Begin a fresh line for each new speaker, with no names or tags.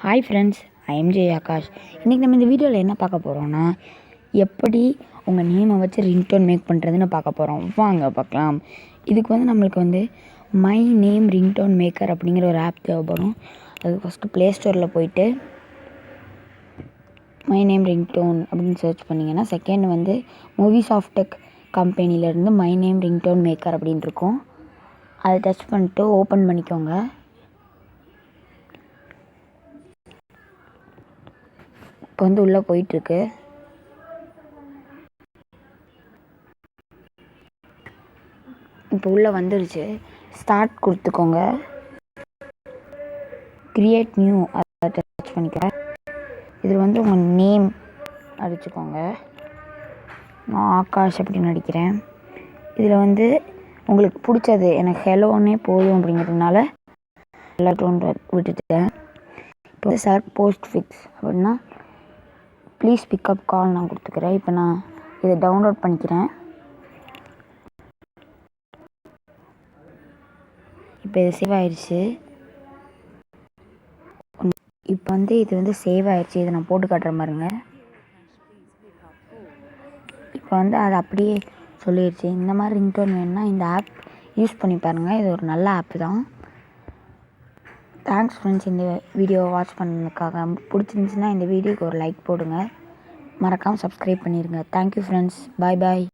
Hi friends, I am J Akash. இன்றைக்கி நம்ம இந்த வீடியோவில் என்ன பார்க்க போகிறோன்னா, எப்படி உங்கள் நேமை வச்சு ரிங்டோன் மேக் பண்ணுறதுன்னு பார்க்க போகிறோம். வாங்க பார்க்கலாம். இதுக்கு நம்மளுக்கு மை நேம் ரிங்டோன் மேக்கர் அப்படிங்கிற ஒரு ஆப் தேவைப்படும். அது ஃபஸ்ட்டு ப்ளே ஸ்டோரில் போயிட்டு மை நேம் ரிங்டோன் அப்படின்னு சர்ச் பண்ணிங்கன்னா, செகண்ட் மூவிஸ் ஆஃப் டெக் கம்பெனிலேருந்து மை நேம் ரிங்டோன் மேக்கர் அப்படின்னு இருக்கும். அதை டச் பண்ணிட்டு ஓப்பன் பண்ணிக்கோங்க. இப்போ உள்ளே போயிட்டுருக்கு. இப்போ உள்ளே வந்துருச்சு. ஸ்டார்ட் கொடுத்துக்கோங்க. கிரியேட் நியூ அதை டச் பண்ணிக்க. இதில் உங்கள் நேம் அடிச்சுக்கோங்க. நான் ஆகாஷ் அப்படின்னு அடிக்கிறேன். இதில் உங்களுக்கு பிடிச்சது, எனக்கு ஹெலோன்னே போதும் அப்படிங்கிறதுனால எல்லாட்டும் விட்டுட்டேன். இப்போ செலக்ட் போஸ்ட் ஃபிக்ஸ் அப்படின்னா ப்ளீஸ் பிக்கப் கால் நான் கொடுத்துக்கிறேன். இப்போ நான் இதை டவுன்லோட் பண்ணிக்கிறேன். இப்போ இது சேவ் ஆயிடுச்சு. இப்போ இது சேவ் ஆயிடுச்சு. இதை நான் போட்டு காட்டுற மாதிரிங்க. இப்போ அதை அப்படியே சொல்லிடுச்சு. இந்த மாதிரி ரிங்டோன் வேணுன்னா இந்த ஆப் யூஸ் பண்ணி பாருங்கள். இது ஒரு நல்ல ஆப் தான். தேங்க்ஸ் ஃப்ரெண்ட்ஸ், இந்த வீடியோவை வாட்ச் பண்ணதுக்காக. பிடிச்சிருந்துச்சின்னா இந்த வீடியோக்கு ஒரு லைக் போடுங்க. மறக்காமல் சப்ஸ்கிரைப் பண்ணிடுங்க. Thank you friends. பாய் பாய்.